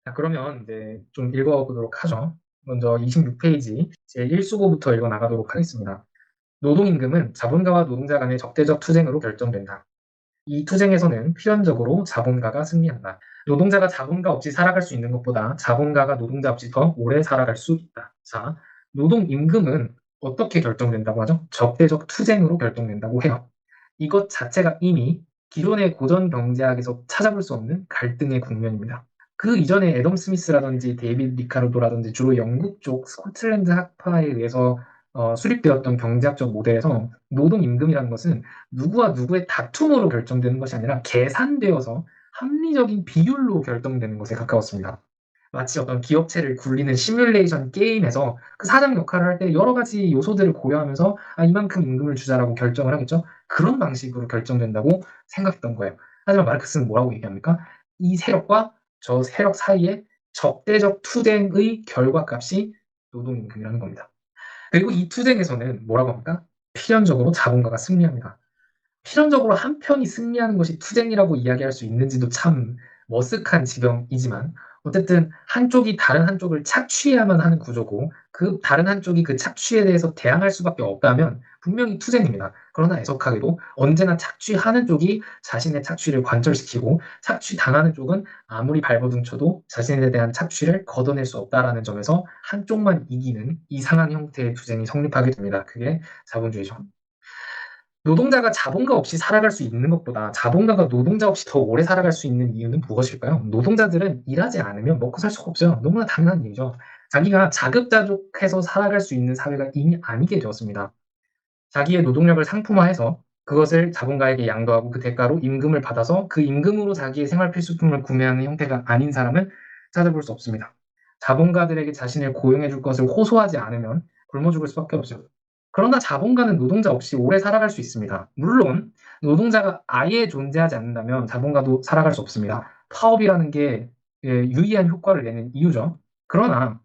자, 그러면 이제 좀 읽어보도록 하죠. 먼저 26페이지 제 1수고부터 읽어 나가도록 하겠습니다. 노동임금은 자본가와 노동자 간의 적대적 투쟁으로 결정된다. 이 투쟁에서는 필연적으로 자본가가 승리한다. 노동자가 자본가 없이 살아갈 수 있는 것보다 자본가가 노동자 없이 더 오래 살아갈 수 있다. 자, 노동임금은 어떻게 결정된다고 하죠? 적대적 투쟁으로 결정된다고 해요. 이것 자체가 이미 기존의 고전 경제학에서 찾아볼 수 없는 갈등의 국면입니다. 그 이전에 애덤 스미스라든지 데이비드 리카르도라든지 주로 영국 쪽 스코틀랜드 학파에 의해서 수립되었던 경제학적 모델에서 노동임금이라는 것은 누구와 누구의 다툼으로 결정되는 것이 아니라 계산되어서 합리적인 비율로 결정되는 것에 가까웠습니다. 마치 어떤 기업체를 굴리는 시뮬레이션 게임에서 그 사장 역할을 할 때 여러 가지 요소들을 고려하면서 이만큼 임금을 주자라고 결정을 하겠죠. 그런 방식으로 결정된다고 생각했던 거예요. 하지만 마르크스는 뭐라고 얘기합니까? 이 세력과 저 세력 사이의 적대적 투쟁의 결과값이 노동임금이라는 겁니다. 그리고 이 투쟁에서는 뭐라고 합니까? 필연적으로 자본가가 승리합니다. 필연적으로 한 편이 승리하는 것이 투쟁이라고 이야기할 수 있는지도 참 머쓱한 지경이지만 어쨌든 한쪽이 다른 한쪽을 착취해야만 하는 구조고 그 다른 한쪽이 그 착취에 대해서 대항할 수밖에 없다면 분명히 투쟁입니다. 그러나 애석하게도 언제나 착취하는 쪽이 자신의 착취를 관철시키고 착취당하는 쪽은 아무리 발버둥 쳐도 자신에 대한 착취를 걷어낼 수 없다라는 점에서 한쪽만 이기는 이상한 형태의 투쟁이 성립하게 됩니다. 그게 자본주의죠. 노동자가 자본가 없이 살아갈 수 있는 것보다 자본가가 노동자 없이 더 오래 살아갈 수 있는 이유는 무엇일까요? 노동자들은 일하지 않으면 먹고 살 수가 없어요. 너무나 당연한 일이죠. 자기가 자급자족해서 살아갈 수 있는 사회가 이미 아니게 되었습니다. 자기의 노동력을 상품화해서 그것을 자본가에게 양도하고 그 대가로 임금을 받아서 그 임금으로 자기의 생활 필수품을 구매하는 형태가 아닌 사람은 찾아볼 수 없습니다. 자본가들에게 자신을 고용해 줄 것을 호소하지 않으면 굶어 죽을 수밖에 없어요. 그러나 자본가는 노동자 없이 오래 살아갈 수 있습니다. 물론 노동자가 아예 존재하지 않는다면 자본가도 살아갈 수 없습니다. 파업이라는 게 유의한 효과를 내는 이유죠. 그러나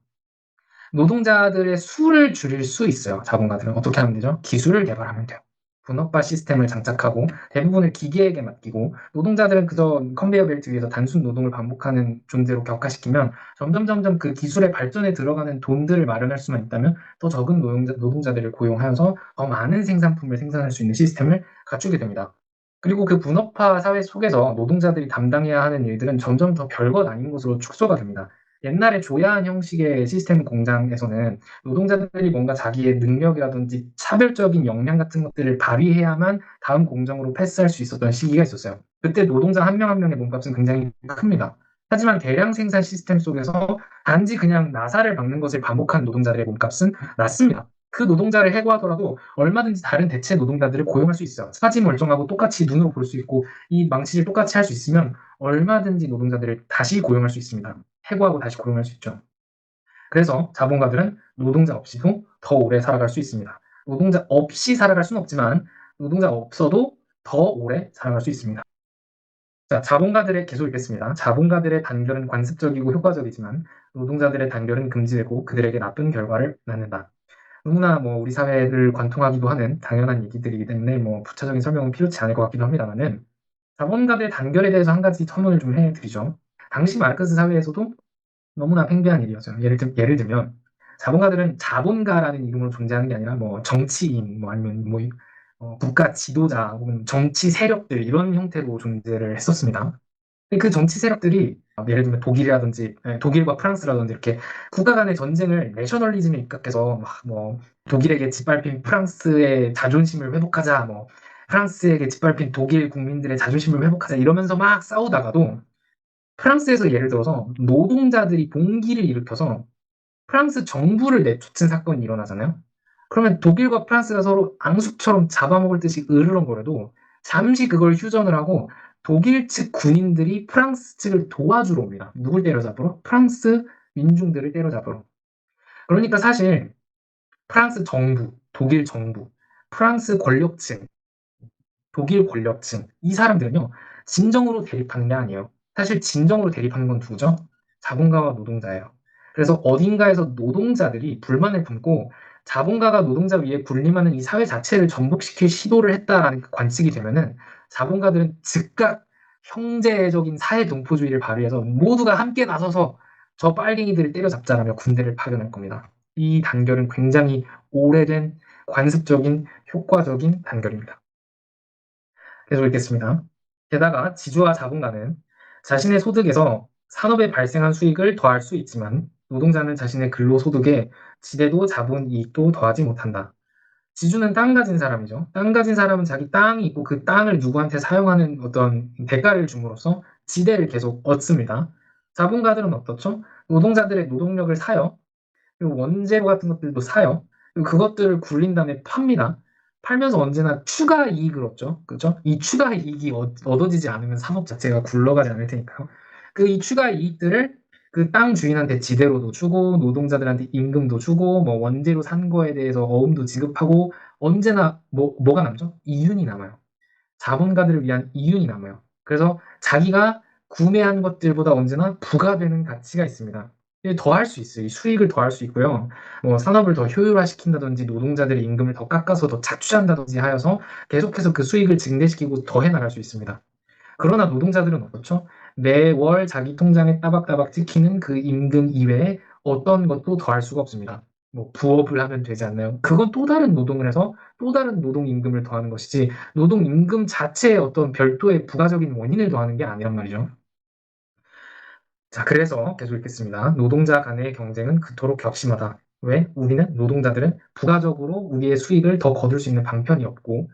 노동자들의 수를 줄일 수 있어요. 자본가들은 어떻게 하면 되죠? 기술을 개발하면 돼요. 분업화 시스템을 장착하고 대부분을 기계에게 맡기고 노동자들은 그저 컨베이어 벨트 위에서 단순 노동을 반복하는 존재로 격화시키면 점점 그 기술의 발전에 들어가는 돈들을 마련할 수만 있다면 더 적은 노동자들을 고용하여서 더 많은 생산품을 생산할 수 있는 시스템을 갖추게 됩니다. 그리고 그 분업화 사회 속에서 노동자들이 담당해야 하는 일들은 점점 더 별것 아닌 것으로 축소가 됩니다. 옛날에 조야한 형식의 시스템 공장에서는 노동자들이 뭔가 자기의 능력이라든지 차별적인 역량 같은 것들을 발휘해야만 다음 공정으로 패스할 수 있었던 시기가 있었어요. 그때 노동자 한 명 한 명의 몸값은 굉장히 큽니다. 하지만 대량 생산 시스템 속에서 단지 그냥 나사를 박는 것을 반복한 노동자들의 몸값은 낮습니다. 그 노동자를 해고하더라도 얼마든지 다른 대체 노동자들을 고용할 수 있어요. 사지 멀쩡하고 똑같이 눈으로 볼 수 있고 이 망치를 똑같이 할 수 있으면 얼마든지 노동자들을 다시 고용할 수 있습니다. 해고하고 다시 고용할 수 있죠. 그래서 자본가들은 노동자 없이도 더 오래 살아갈 수 있습니다. 노동자 없이 살아갈 수는 없지만 노동자 없어도 더 오래 살아갈 수 있습니다. 자, 자본가들의 계속 읽겠습니다. 자본가들의 단결은 관습적이고 효과적이지만 노동자들의 단결은 금지되고 그들에게 나쁜 결과를 낳는다. 너무나 우리 사회를 관통하기도 하는 당연한 얘기들이기 때문에 부차적인 설명은 필요치 않을 것 같기도 합니다만은 자본가들의 단결에 대해서 한 가지 첨언을 좀 해드리죠. 당시 마르크스 사회에서도 너무나 팽배한 일이었어요. 예를 들면 자본가들은 자본가라는 이름으로 존재하는 게 아니라 정치인 아니면 국가 지도자 혹은 정치 세력들 이런 형태로 존재를 했었습니다. 그 정치 세력들이 예를 들면 독일과 프랑스라든지 이렇게 국가 간의 전쟁을 내셔널리즘에 입각해서 독일에게 짓밟힌 프랑스의 자존심을 회복하자, 프랑스에게 짓밟힌 독일 국민들의 자존심을 회복하자 이러면서 막 싸우다가도 프랑스에서 예를 들어서 노동자들이 봉기를 일으켜서 프랑스 정부를 내쫓은 사건이 일어나잖아요. 그러면 독일과 프랑스가 서로 앙숙처럼 잡아먹을 듯이 으르렁거려도 잠시 그걸 휴전을 하고 독일 측 군인들이 프랑스 측을 도와주러 옵니다. 누굴 때려잡으러? 프랑스 민중들을 때려잡으러. 그러니까 사실 프랑스 정부, 독일 정부, 프랑스 권력층, 독일 권력층 이 사람들은요. 진정으로 대립하는 게 아니에요. 사실 진정으로 대립하는 건 누구죠? 자본가와 노동자예요. 그래서 어딘가에서 노동자들이 불만을 품고 자본가가 노동자 위에 군림하는 이 사회 자체를 전복시킬 시도를 했다라는 그 관측이 되면은 자본가들은 즉각 형제적인 사회 동포주의를 발휘해서 모두가 함께 나서서 저 빨갱이들을 때려잡자라며 군대를 파견할 겁니다. 이 단결은 굉장히 오래된 관습적인 효과적인 단결입니다. 계속 읽겠습니다. 게다가 지주와 자본가는 자신의 소득에서 산업에 발생한 수익을 더할 수 있지만 노동자는 자신의 근로소득에 지대도 자본 이익도 더하지 못한다. 지주는 땅 가진 사람이죠. 땅 가진 사람은 자기 땅이 있고 그 땅을 누구한테 사용하는 어떤 대가를 줌으로써 지대를 계속 얻습니다. 자본가들은 어떻죠? 노동자들의 노동력을 사요. 그리고 원재료 같은 것들도 사요. 그리고 그것들을 굴린 다음에 팝니다. 팔면서 언제나 추가 이익을 얻죠. 그렇죠? 이 추가 이익이 얻어지지 않으면 산업 자체가 굴러가지 않을 테니까요. 그 이 추가 이익들을 그 땅 주인한테 지대로도 주고 노동자들한테 임금도 주고 뭐 원재료 산 거에 대해서 어음도 지급하고 언제나 뭐가 남죠? 이윤이 남아요. 자본가들을 위한 이윤이 남아요. 그래서 자기가 구매한 것들보다 언제나 부가되는 가치가 있습니다. 더 할 수 있어요. 이 수익을 더 할 수 있고요. 뭐 산업을 더 효율화시킨다든지 노동자들의 임금을 더 깎아서 더 착취한다든지 하여서 계속해서 그 수익을 증대시키고 더 해나갈 수 있습니다. 그러나 노동자들은 어떻죠? 매월 자기 통장에 따박따박 찍히는 그 임금 이외에 어떤 것도 더 할 수가 없습니다. 뭐 부업을 하면 되지 않나요? 그건 또 다른 노동을 해서 또 다른 노동 임금을 더하는 것이지 노동 임금 자체에 어떤 별도의 부가적인 원인을 더하는 게 아니란 말이죠. 자, 그래서 계속 읽겠습니다. 노동자 간의 경쟁은 그토록 격심하다. 왜? 우리는 노동자들은 부가적으로 우리의 수익을 더 거둘 수 있는 방편이 없고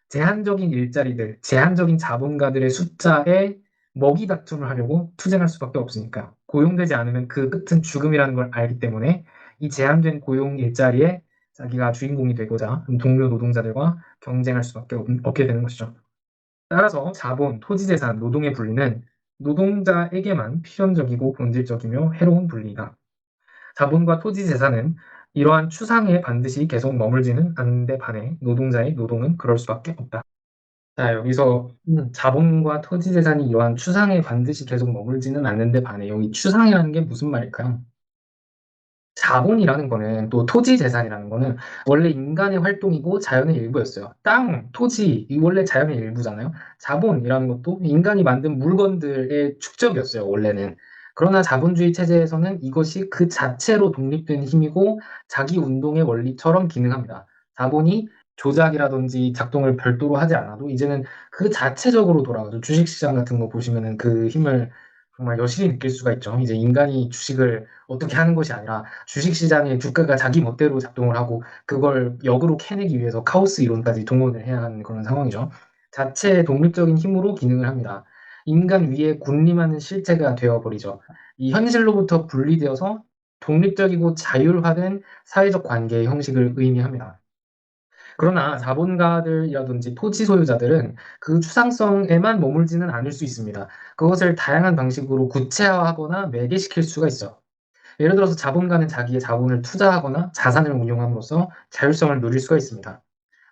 제한적인 일자리들, 제한적인 자본가들의 숫자에 먹이 다툼을 하려고 투쟁할 수밖에 없으니까 고용되지 않으면 그 끝은 죽음이라는 걸 알기 때문에 이 제한된 고용 일자리에 자기가 주인공이 되고자 동료 노동자들과 경쟁할 수밖에 없게 되는 것이죠. 따라서 자본, 토지재산, 노동의 분리는 노동자에게만 필연적이고 본질적이며 해로운 분리이다. 자본과 토지재산은 이러한 추상에 반드시 계속 머물지는 않는데 반해 노동자의 노동은 그럴 수밖에 없다. 자, 여기서 자본과 토지재산이 이러한 추상에 반드시 계속 머물지는 않는데 반해 여기 추상이라는 게 무슨 말일까요? 자본이라는 거는 또 토지 재산이라는 거는 원래 인간의 활동이고 자연의 일부였어요. 땅, 토지, 이 원래 자연의 일부잖아요. 자본이라는 것도 인간이 만든 물건들의 축적이었어요, 원래는. 그러나 자본주의 체제에서는 이것이 그 자체로 독립된 힘이고 자기 운동의 원리처럼 기능합니다. 자본이 조작이라든지 작동을 별도로 하지 않아도 이제는 그 자체적으로 돌아가죠. 주식시장 같은 거 보시면은 그 힘을 정말 여실히 느낄 수가 있죠. 이제 인간이 주식을 어떻게 하는 것이 아니라 주식시장의 주가가 자기 멋대로 작동을 하고 그걸 역으로 캐내기 위해서 카오스 이론까지 동원을 해야 하는 그런 상황이죠. 자체 독립적인 힘으로 기능을 합니다. 인간 위에 군림하는 실체가 되어버리죠. 이 현실로부터 분리되어서 독립적이고 자율화된 사회적 관계의 형식을 의미합니다. 그러나 자본가들이라든지 토지 소유자들은 그 추상성에만 머물지는 않을 수 있습니다. 그것을 다양한 방식으로 구체화하거나 매개시킬 수가 있어요. 예를 들어서 자본가는 자기의 자본을 투자하거나 자산을 운용함으로써 자율성을 누릴 수가 있습니다.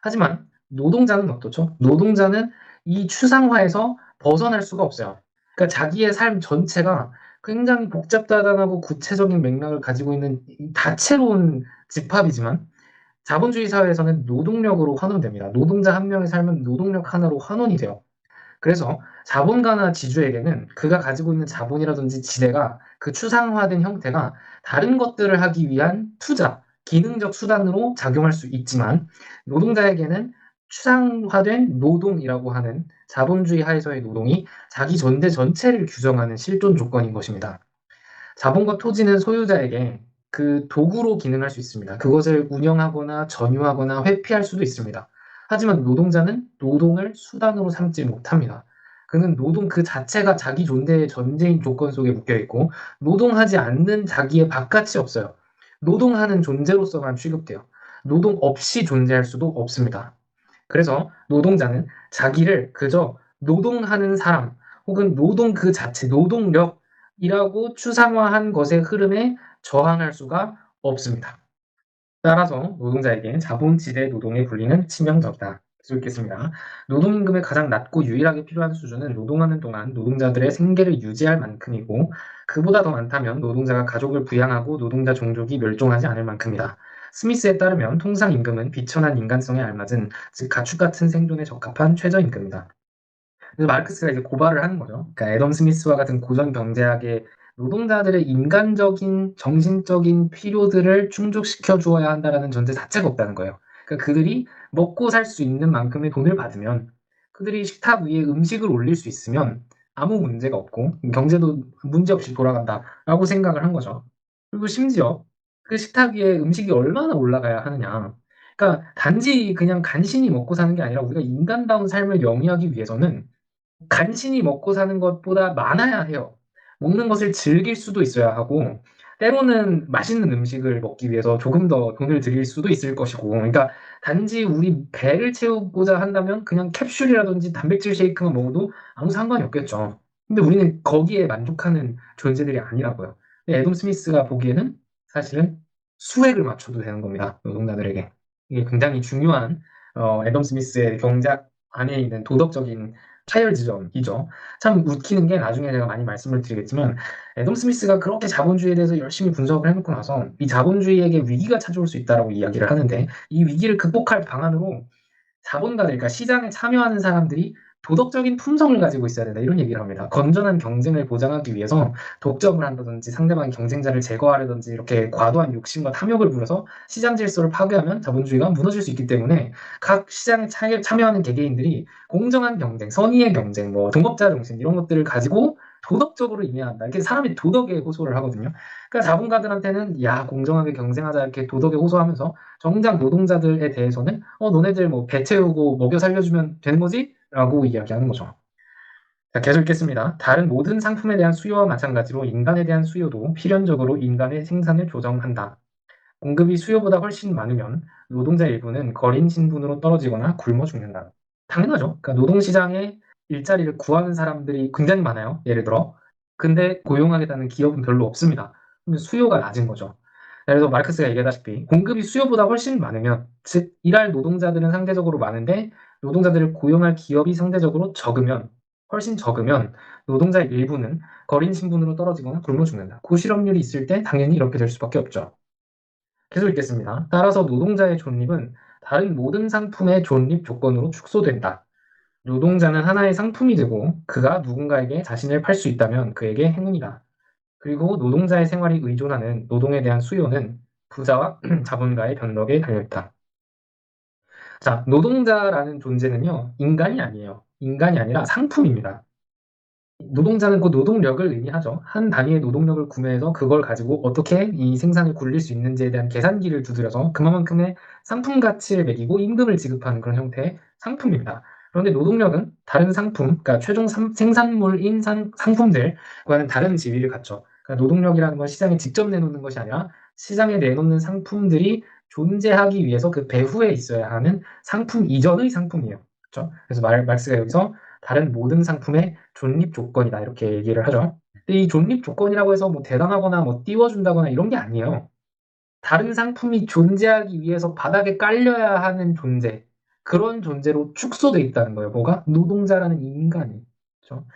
하지만 노동자는 어떻죠? 노동자는 이 추상화에서 벗어날 수가 없어요. 그러니까 자기의 삶 전체가 굉장히 복잡다단하고 구체적인 맥락을 가지고 있는 다채로운 집합이지만 자본주의 사회에서는 노동력으로 환원됩니다. 노동자 한 명의 삶은 노동력 하나로 환원이 돼요. 그래서 자본가나 지주에게는 그가 가지고 있는 자본이라든지 지대가 그 추상화된 형태가 다른 것들을 하기 위한 투자, 기능적 수단으로 작용할 수 있지만 노동자에게는 추상화된 노동이라고 하는 자본주의 하에서의 노동이 자기 존재 전체를 규정하는 실존 조건인 것입니다. 자본과 토지는 소유자에게 그 도구로 기능할 수 있습니다. 그것을 운영하거나 점유하거나 회피할 수도 있습니다. 하지만 노동자는 노동을 수단으로 삼지 못합니다. 그는 노동 그 자체가 자기 존재의 전제인 조건 속에 묶여 있고 노동하지 않는 자기의 바깥이 없어요. 노동하는 존재로서만 취급돼요. 노동 없이 존재할 수도 없습니다. 그래서 노동자는 자기를 그저 노동하는 사람 혹은 노동 그 자체, 노동력이라고 추상화한 것의 흐름에 저항할 수가 없습니다. 따라서 노동자에겐 자본지대 노동의 분리는 치명적이다. 계속 읽겠습니다. 노동임금의 가장 낮고 유일하게 필요한 수준은 노동하는 동안 노동자들의 생계를 유지할 만큼이고 그보다 더 많다면 노동자가 가족을 부양하고 노동자 종족이 멸종하지 않을 만큼이다. 스미스에 따르면 통상 임금은 비천한 인간성에 알맞은 즉 가축 같은 생존에 적합한 최저임금이다. 그래서 마르크스가 이제 고발을 하는 거죠. 그러니까 애덤 스미스와 같은 고전 경제학의 노동자들의 인간적인, 정신적인 필요들을 충족시켜 주어야 한다라는 전제 자체가 없다는 거예요. 그러니까 그들이 먹고 살 수 있는 만큼의 돈을 받으면, 그들이 식탁 위에 음식을 올릴 수 있으면 아무 문제가 없고 경제도 문제없이 돌아간다라고 생각을 한 거죠. 그리고 심지어 그 식탁 위에 음식이 얼마나 올라가야 하느냐. 그러니까 단지 그냥 간신히 먹고 사는 게 아니라 우리가 인간다운 삶을 영위하기 위해서는 간신히 먹고 사는 것보다 많아야 해요. 먹는 것을 즐길 수도 있어야 하고, 때로는 맛있는 음식을 먹기 위해서 조금 더 돈을 들일 수도 있을 것이고, 그러니까 단지 우리 배를 채우고자 한다면 그냥 캡슐이라든지 단백질 쉐이크만 먹어도 아무 상관이 없겠죠. 근데 우리는 거기에 만족하는 존재들이 아니라고요. 근데 애덤 스미스가 보기에는 사실은 수액을 맞춰도 되는 겁니다. 노동자들에게. 이게 굉장히 중요한 애덤 스미스의 경작 안에 있는 도덕적인 타열 지점이죠. 참 웃기는 게 나중에 제가 많이 말씀을 드리겠지만 애덤 스미스가 그렇게 자본주의에 대해서 열심히 분석을 해놓고 나서 이 자본주의에게 위기가 찾아올 수 있다라고 이야기를 하는데 이 위기를 극복할 방안으로 자본가들, 그러니까 시장에 참여하는 사람들이 도덕적인 품성을 가지고 있어야 된다 이런 얘기를 합니다. 건전한 경쟁을 보장하기 위해서 독점을 한다든지 상대방의 경쟁자를 제거하려든지 이렇게 과도한 욕심과 탐욕을 부려서 시장 질서를 파괴하면 자본주의가 무너질 수 있기 때문에 각 시장에 참여하는 개개인들이 공정한 경쟁, 선의의 경쟁, 뭐 동업자 정신 이런 것들을 가지고 도덕적으로 임해야 한다. 이렇게 사람이 도덕에 호소를 하거든요. 그러니까 자본가들한테는 야 공정하게 경쟁하자 이렇게 도덕에 호소하면서 정작 노동자들에 대해서는 너네들 뭐 배 채우고 먹여 살려주면 되는 거지? 라고 이야기하는 거죠. 자, 계속 읽겠습니다. 다른 모든 상품에 대한 수요와 마찬가지로 인간에 대한 수요도 필연적으로 인간의 생산을 조정한다. 공급이 수요보다 훨씬 많으면 노동자 일부는 거린 신분으로 떨어지거나 굶어 죽는다. 당연하죠. 그러니까 노동시장에 일자리를 구하는 사람들이 굉장히 많아요. 예를 들어. 근데 고용하겠다는 기업은 별로 없습니다. 그러면 수요가 낮은 거죠. 그래서 마르크스가 얘기하다시피 공급이 수요보다 훨씬 많으면, 즉 일할 노동자들은 상대적으로 많은데 노동자들을 고용할 기업이 상대적으로 적으면, 훨씬 적으면 노동자 일부는 거린 신분으로 떨어지거나 굶어 죽는다. 고실업률이 있을 때 당연히 이렇게 될 수밖에 없죠. 계속 읽겠습니다. 따라서 노동자의 존립은 다른 모든 상품의 존립 조건으로 축소된다. 노동자는 하나의 상품이 되고 그가 누군가에게 자신을 팔 수 있다면 그에게 행운이다. 그리고 노동자의 생활이 의존하는 노동에 대한 수요는 부자와 자본가의 변덕에 달려있다. 자, 노동자라는 존재는요, 인간이 아니에요. 인간이 아니라 상품입니다. 노동자는 그 노동력을 의미하죠. 한 단위의 노동력을 구매해서 그걸 가지고 어떻게 이 생산을 굴릴 수 있는지에 대한 계산기를 두드려서 그만큼의 상품 가치를 매기고 임금을 지급하는 그런 형태의 상품입니다. 그런데 노동력은 다른 상품, 그러니까 최종 생산물인 상품들과는 다른 지위를 갖죠. 그러니까 노동력이라는 건 시장에 직접 내놓는 것이 아니라 시장에 내놓는 상품들이 존재하기 위해서 그 배후에 있어야 하는 상품 이전의 상품이에요. 그렇죠? 그래서 말스가 여기서 다른 모든 상품의 존립 조건이다 이렇게 얘기를 하죠. 근데 이 존립 조건이라고 해서 뭐 대단하거나 뭐 띄워준다거나 이런 게 아니에요. 다른 상품이 존재하기 위해서 바닥에 깔려야 하는 존재, 그런 존재로 축소돼 있다는 거예요. 뭐가? 노동자라는 인간이. 그렇죠?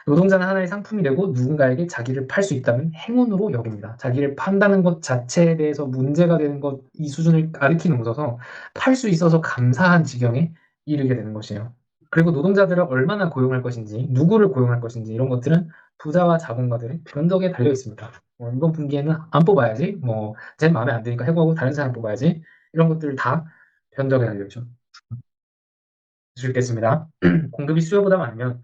노동자는 하나의 상품이 되고 누군가에게 자기를 팔 수 있다면 행운으로 여깁니다. 자기를 판다는 것 자체에 대해서 문제가 되는 것, 이 수준을 가리키는 것어서 팔 수 있어서 감사한 지경에 이르게 되는 것이에요. 그리고 노동자들을 얼마나 고용할 것인지, 누구를 고용할 것인지 이런 것들은 부자와 자본가들의 변덕에 달려 있습니다. 이번 분기에는 안 뽑아야지, 제 마음에 안 드니까 해고하고 다른 사람 뽑아야지, 이런 것들 다 변덕에 달려 있죠. 읽겠습니다. 공급이 수요보다 많으면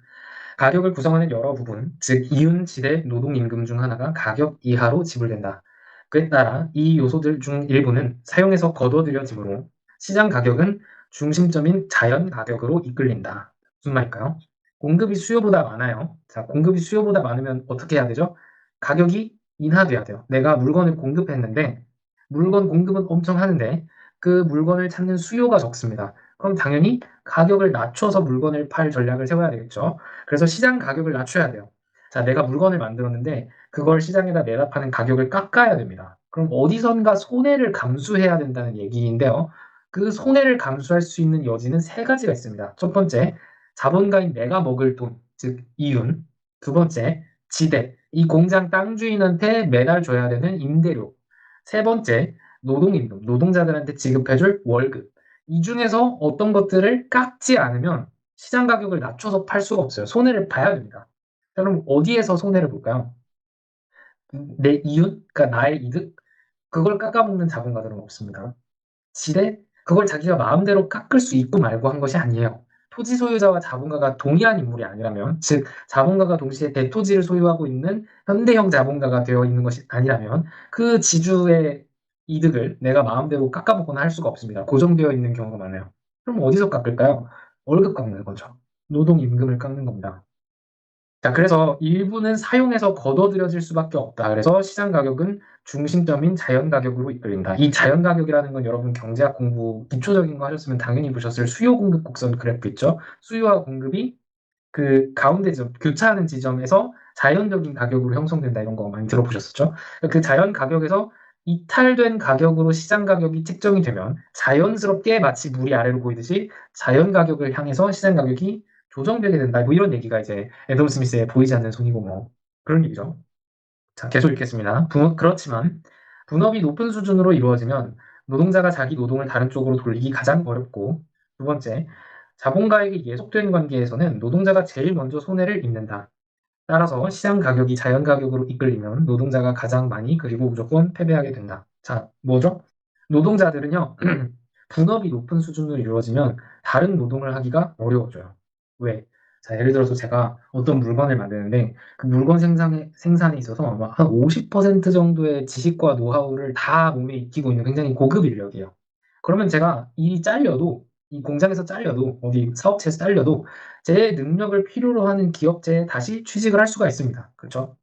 가격을 구성하는 여러 부분, 즉 이윤, 지대, 노동 임금 중 하나가 가격 이하로 지불된다. 그에 따라 이 요소들 중 일부는 사용해서 거둬들여지므로 시장 가격은 중심점인 자연 가격으로 이끌린다. 무슨 말일까요? 공급이 수요보다 많아요. 자, 공급이 수요보다 많으면 어떻게 해야 되죠? 가격이 인하돼야 돼요. 내가 물건을 공급했는데 물건 공급은 엄청 하는데 그 물건을 찾는 수요가 적습니다. 그럼 당연히 가격을 낮춰서 물건을 팔 전략을 세워야 되겠죠. 그래서 시장 가격을 낮춰야 돼요. 자, 내가 물건을 만들었는데 그걸 시장에다 내다 파는 가격을 깎아야 됩니다. 그럼 어디선가 손해를 감수해야 된다는 얘기인데요. 그 손해를 감수할 수 있는 여지는 세 가지가 있습니다. 첫 번째, 자본가인 내가 먹을 돈, 즉 이윤. 두 번째, 지대, 이 공장 땅 주인한테 매달 줘야 되는 임대료. 세 번째, 노동임금, 노동자들한테 지급해줄 월급. 이 중에서 어떤 것들을 깎지 않으면 시장 가격을 낮춰서 팔 수가 없어요. 손해를 봐야 됩니다. 자, 그럼 어디에서 손해를 볼까요? 내 이윤, 그러니까 나의 이득, 그걸 깎아먹는 자본가들은 없습니다. 지대, 그걸 자기가 마음대로 깎을 수 있고 말고 한 것이 아니에요. 토지 소유자와 자본가가 동일한 인물이 아니라면, 즉, 자본가가 동시에 대토지를 소유하고 있는 현대형 자본가가 되어 있는 것이 아니라면, 그 지주의 이득을 내가 마음대로 깎아먹거나 할 수가 없습니다. 고정되어 있는 경우가 많아요. 그럼 어디서 깎을까요? 월급 깎는 거죠. 노동 임금을 깎는 겁니다. 자, 그래서 일부는 사용해서 걷어들여질 수밖에 없다. 그래서 시장 가격은 중심점인 자연 가격으로 이끌린다. 이 자연 가격이라는 건 여러분 경제학 공부 기초적인 거 하셨으면 당연히 보셨을 수요 공급 곡선 그래프 있죠? 수요와 공급이 그 가운데 지점, 교차하는 지점에서 자연적인 가격으로 형성된다 이런 거 많이 들어보셨었죠? 그 자연 가격에서 이탈된 가격으로 시장 가격이 책정이 되면 자연스럽게 마치 물이 아래로 보이듯이 자연 가격을 향해서 시장 가격이 조정되게 된다. 뭐 이런 얘기가 이제 애덤 스미스의 보이지 않는 손이고 뭐 그런 얘기죠. 자, 계속 읽겠습니다. 그렇지만 분업이 높은 수준으로 이루어지면 노동자가 자기 노동을 다른 쪽으로 돌리기 가장 어렵고 두 번째, 자본가에게 예속된 관계에서는 노동자가 제일 먼저 손해를 입는다. 따라서 시장 가격이 자연 가격으로 이끌리면 노동자가 가장 많이 그리고 무조건 패배하게 된다. 자, 뭐죠? 노동자들은요, 분업이 높은 수준으로 이루어지면 다른 노동을 하기가 어려워져요. 왜? 자, 예를 들어서 제가 어떤 물건을 만드는데 그 물건 생산에 있어서 아마 한 50% 정도의 지식과 노하우를 다 몸에 익히고 있는 굉장히 고급 인력이에요. 그러면 제가 일이 잘려도 이 공장에서 잘려도 어디 사업체에서 잘려도 제 능력을 필요로 하는 기업체에 다시 취직을 할 수가 있습니다. 그렇죠?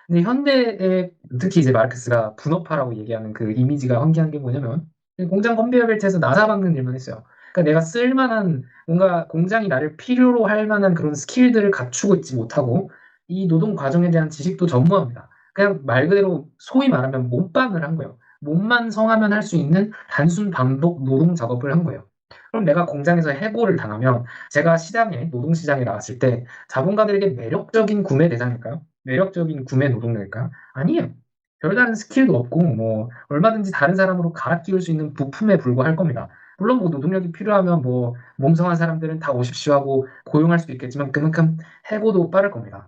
근데 현대에 특히 이제 마르크스가 분업화라고 얘기하는 그 이미지가 환기한 게 뭐냐면 공장 컨베이어 벨트에서 나사 박는 일만 했어요. 그러니까 내가 쓸만한 뭔가 공장이 나를 필요로 할 만한 그런 스킬들을 갖추고 있지 못하고 이 노동 과정에 대한 지식도 전무합니다. 그냥 말 그대로 소위 말하면 몸빵을 한 거예요. 몸만 성하면 할 수 있는 단순 반복 노동 작업을 한 거예요. 그럼 내가 공장에서 해고를 당하면 제가 시장에 노동시장에 나왔을 때 자본가들에게 매력적인 구매 대상일까요? 매력적인 구매 노동력일까요? 아니에요. 별다른 스킬도 없고 뭐 얼마든지 다른 사람으로 갈아 끼울 수 있는 부품에 불과할 겁니다. 물론 뭐 노동력이 필요하면 뭐 몸성한 사람들은 다 오십시오 하고 고용할 수도 있겠지만 그만큼 해고도 빠를 겁니다.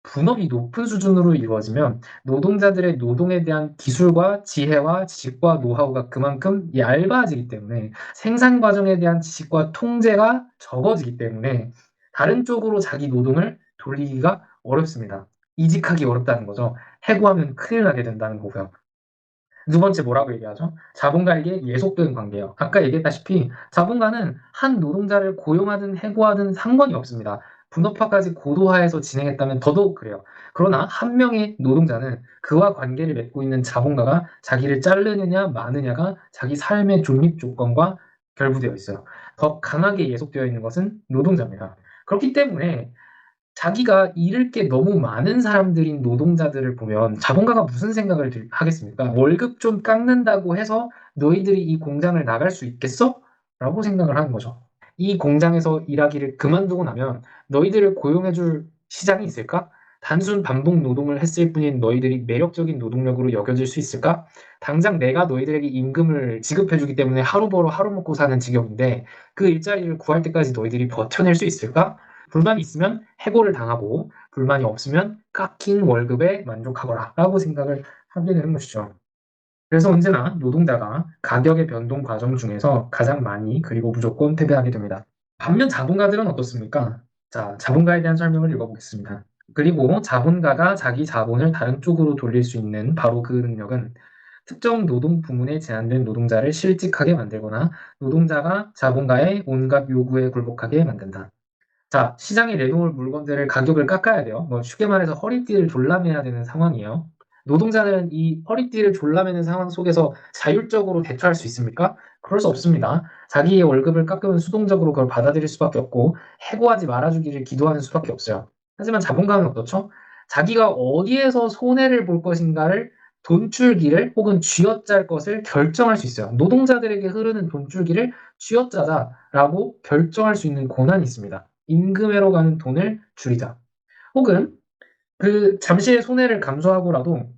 분업이 높은 수준으로 이루어지면 노동자들의 노동에 대한 기술과 지혜와 지식과 노하우가 그만큼 얇아지기 때문에 생산 과정에 대한 지식과 통제가 적어지기 때문에 다른 쪽으로 자기 노동을 돌리기가 어렵습니다. 이직하기 어렵다는 거죠. 해고하면 큰일 나게 된다는 거고요. 두 번째 뭐라고 얘기하죠? 자본가에게 예속된 관계예요. 아까 얘기했다시피 자본가는 한 노동자를 고용하든 해고하든 상관이 없습니다. 분업화까지 고도화해서 진행했다면 더더욱 그래요. 그러나 한 명의 노동자는 그와 관계를 맺고 있는 자본가가 자기를 자르느냐 마느냐가 자기 삶의 존립 조건과 결부되어 있어요. 더 강하게 예속되어 있는 것은 노동자입니다. 그렇기 때문에 자기가 잃을 게 너무 많은 사람들인 노동자들을 보면 자본가가 무슨 생각을 하겠습니까? 월급 좀 깎는다고 해서 너희들이 이 공장을 나갈 수 있겠어? 라고 생각을 하는 거죠. 이 공장에서 일하기를 그만두고 나면 너희들을 고용해줄 시장이 있을까? 단순 반복 노동을 했을 뿐인 너희들이 매력적인 노동력으로 여겨질 수 있을까? 당장 내가 너희들에게 임금을 지급해주기 때문에 하루 벌어 하루 먹고 사는 직업인데 그 일자리를 구할 때까지 너희들이 버텨낼 수 있을까? 불만이 있으면 해고를 당하고 불만이 없으면 깎인 월급에 만족하거라 라고 생각을 하게 되는 것이죠. 그래서 언제나 노동자가 가격의 변동 과정 중에서 가장 많이 그리고 무조건 패배하게 됩니다. 반면 자본가들은 어떻습니까? 자, 자본가에 대한 설명을 읽어보겠습니다. 그리고 자본가가 자기 자본을 다른 쪽으로 돌릴 수 있는 바로 그 능력은 특정 노동 부문에 제한된 노동자를 실직하게 만들거나 노동자가 자본가의 온갖 요구에 굴복하게 만든다. 자, 시장에 내놓을 물건들을 가격을 깎아야 돼요. 뭐 쉽게 말해서 허리띠를 졸라매야 되는 상황이에요. 노동자는 이 허리띠를 졸라매는 상황 속에서 자율적으로 대처할 수 있습니까? 그럴 수 없습니다. 자기의 월급을 깎으면 수동적으로 그걸 받아들일 수밖에 없고 해고하지 말아주기를 기도하는 수밖에 없어요. 하지만 자본가는 어떻죠? 자기가 어디에서 손해를 볼 것인가를 돈줄기를 혹은 쥐어짤 것을 결정할 수 있어요. 노동자들에게 흐르는 돈줄기를 쥐어짜자라고 결정할 수 있는 권한이 있습니다. 임금회로 가는 돈을 줄이자. 혹은 그 잠시의 손해를 감수하고라도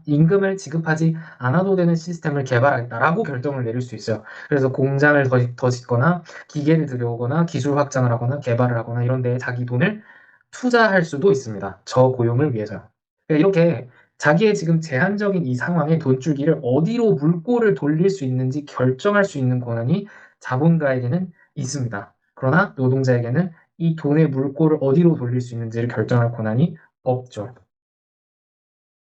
임금을 지급하지 않아도 되는 시스템을 개발하겠다라고 결정을 내릴 수 있어요. 그래서 공장을 더 짓거나 기계를 들여오거나 기술 확장을 하거나 개발을 하거나 이런 데에 자기 돈을 투자할 수도 있습니다. 저고용을 위해서요. 그러니까 이렇게 자기의 지금 제한적인 이 상황에 돈줄기를 어디로 물꼬를 돌릴 수 있는지 결정할 수 있는 권한이 자본가에게는 있습니다. 그러나 노동자에게는 이 돈의 물꼬를 어디로 돌릴 수 있는지를 결정할 권한이 없죠.